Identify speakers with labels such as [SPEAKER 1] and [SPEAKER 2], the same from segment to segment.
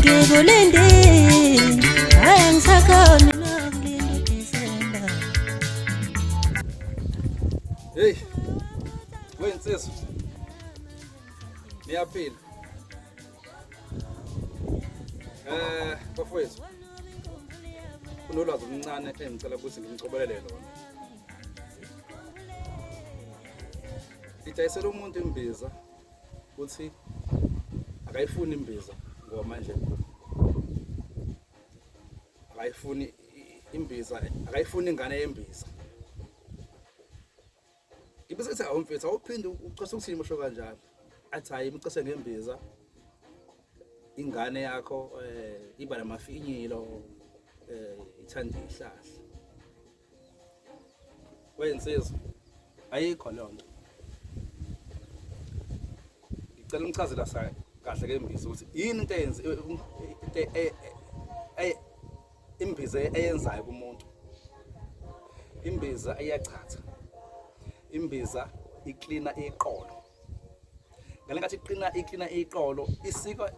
[SPEAKER 1] ngikulinde hayi angisakhoni nokulinda uDisemba.
[SPEAKER 2] Hey, wensizwa. Niyaphila. Bafowethu. Kunolwazi omncane engicela ukuthi ngimcobelele lona. Ngidayisela umuntu imbiza uthi akayifuni imbiza ngoba manje akayifuni imbiza, akayifuni ingane yembiza. Ngibese ethi awumfethu awuphinde ucose ukuthini mosho kanjalo. Athi hayi imcose ngembiza ingane yakho iba namafinyilo ithanda ihlahla. Wensizwa ayikho lonto. Ngicela umchazela sa kahle ngembiza ukuthi yini into eyenza imbiza eyenzayo kumuntu. Imbiza iyachatha. Imbiza iklina iqolo. Ngalengathi iklina iqolo isika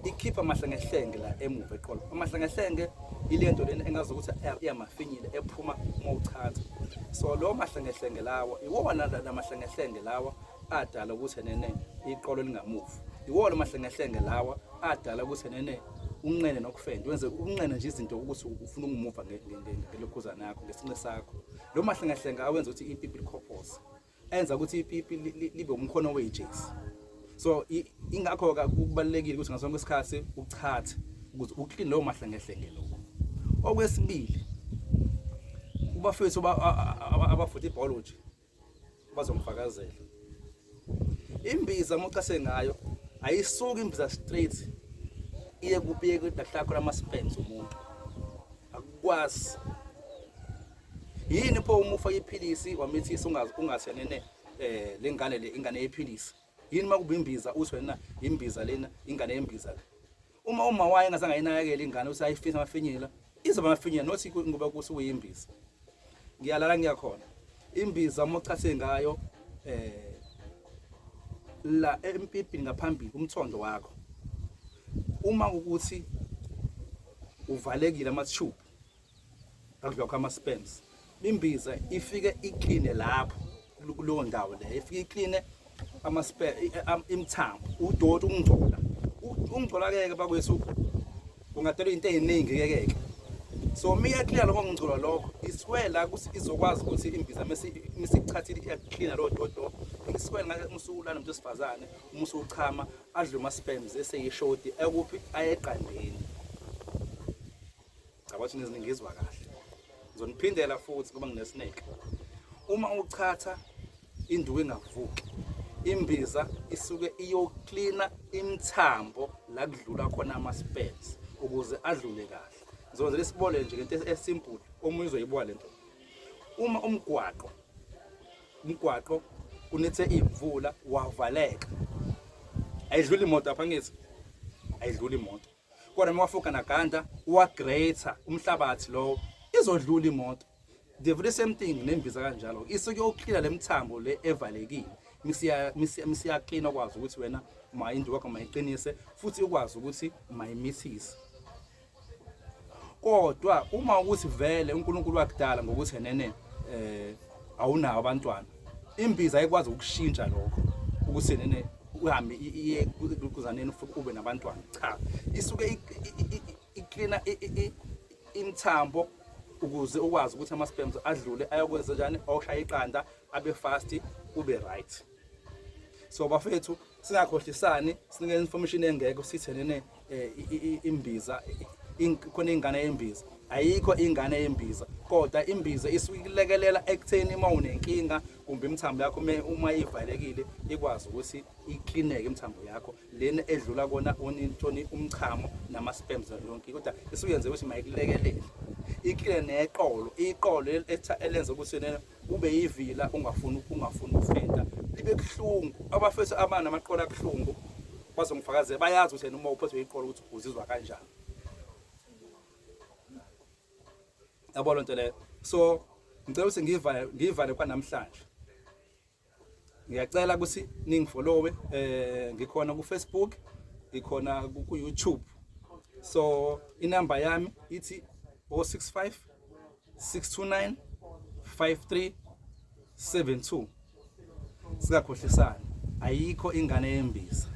[SPEAKER 2] ikhipha amahlengehlenge la emuva eqolo. Amahlengehlenge ilento lena engazi ukuthi iyamafinyile ephuma uma uchatha. So lo mahlengehlenge lawa iwona lamahlengehlenge lawa adala ukuthi nene iqolo lingamuvi. Iwona mahlengehlenge lawa adala ukuthi nene unqene nokufenda wenze unqene nje izinto ukuthi ufuna ukumuva ngelokhuzana yakho ngesinqe sakho. Lo mahlengehlenge awenza ukuthi ipipi likhophoze. Enza ukuthi ipipi libe umkhono wejezi. So ingakho kubalekile ukuthi ngasonke isikhathi uchathe ukuze uclean lo mahlengehlenge lokho. Okwesibili ubafethu abafuthi biology bazomfakazela. Imbiza mochase ngayo ayisuki imbiza straight iye kubiye kudakhlakho lama-spams umuntu. Akukwazi. Yini pho uma ufaka iphilisi wamithisa ungathi nene lengane le ingane yephilisi. Yini makuba imbiza uthi wena imbiza lena ingane yembiza. Uma waye ngazange ayinakekele ingane usayifisa amafinyela izoba amafinyela nothi ngoba kuthi uyimbiza. Ngiyalala ngiyakhona. Imbiza mochase ngayo la empipini ngaphambili umthondo wakho. Uma ukuthi uvalekile ama-tube akudlokho ama-spams. Imbiza ifike ikline lapho kulowo ndawo le ifike ikline imthambo udoti ungcola. Ungcola keke bakwethu kungadala into eziningi keke. So miya clear lokho ngcola lokho iswela ukuthi izokwazi ukuthi imbiza mesichathile iyaclean lo dodo. Iswela ngeke musulana umuntu osifazane umusuchama adle ama-spams eseyishoti ekuphi ayeqandeni. Cabathi nezingizwa kahle. Ngizoniphindela futhi ngoba nginesnake. Uma uchatha induku engavuki. Imbiza isuke iyocleana imthambo la kudlula khona ama-spams ukuze adlule kahle. Ngizokwenza lesibole nje into esimple omunye uzoyibuka lento. Uma umgwaqo kunethe imvula wavaleka. Ayidluli imoto apha ngithi. Ayidluli imoto. Kodwa mawafuka naganda uwagreta umhlabathi lo izodlula imoto. The very same thing nembiza kanjalo. Isuke yocleana lemthambo le evalekile. Misiya clean okwazi ukuthi wena mayindu wakho mayiqinise futhi ukwazi ukuthi mayimithise. Kodwa uma ukuthi vele uNkulunkulu wakudala ngokuthi nene awunawo abantwana. Imbiza ayikwazi ukushintsha lokho ukuthi nene uhambe iye kuzaneni futhi ube nabantwana. Cha, isuke icleana imthambo ukuze ukwazi ukuthi ama-spams adlule ayokwenza njani awushaya iqanda abe fast ube right. So bafethu singakhohlisani sinike information engeke sithi nene imbiza khona ingane yembiza. Ayikho ingane yembiza kodwa imbiza isukilekelela ekutheni uma unenkinga kumbe imthambo yakho uma ivalekile ikwazi ukuthi iklineke imthambo yakho lena edlula kona onintoni umchamo nama-spams yonke kodwa isuyenze ukuthi mayilekelele. Ikline neqolo iqolo elenza ukuthi nena ube yivila ungafuni ukufenda libe kuhlungu. Abafethu abana amaqolo akuhlungu bazongifakazela bayazi ukuthi uma uphethwe iqolo ukuthi uzizwa kanjani. Yabo lonto le. So ngicela ukuthi ngivale kwanamhlanje. Ngiyacela ukuthi ningifollowe ngikhona ku Facebook ngikhona ku YouTube. So inamba yami ithi 065 629 5372. Singakhohlisani, ayikho ingane yembiza,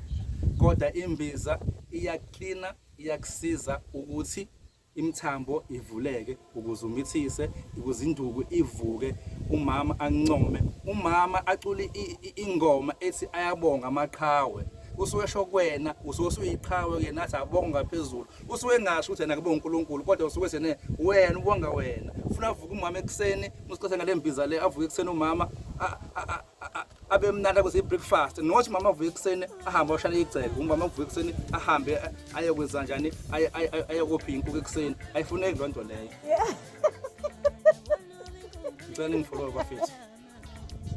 [SPEAKER 2] kodwa imbiza iyaklina, iyakusiza ukuthi imithambo ivuleke, ukuze umithise, ukuze induku ivuke, umama ancome, umama acule ingoma ethi ayabonga amaqhawe. Usuke esho kwena, usuke usuyiqhawe ke nathi abonga ngaphezulu. Usuke engasho ukuthi yena kubonga uNkulunkulu, kodwa usuke sene wena ubonga wena. Ufuna avuke umama ekseni, musiqhatha ngale mbiza le, avuke ekseni umama abe mnandi kuse breakfast. Nothi mama avuke ekseni ahamba oshana igceke, umama avuke ekseni ahambe ayokwenza njani, ayokophi inkukhu ekseni. Ayifuneki loo nto leyo. Ngicela ngifollow bafethu.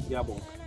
[SPEAKER 2] Ngiyabonga.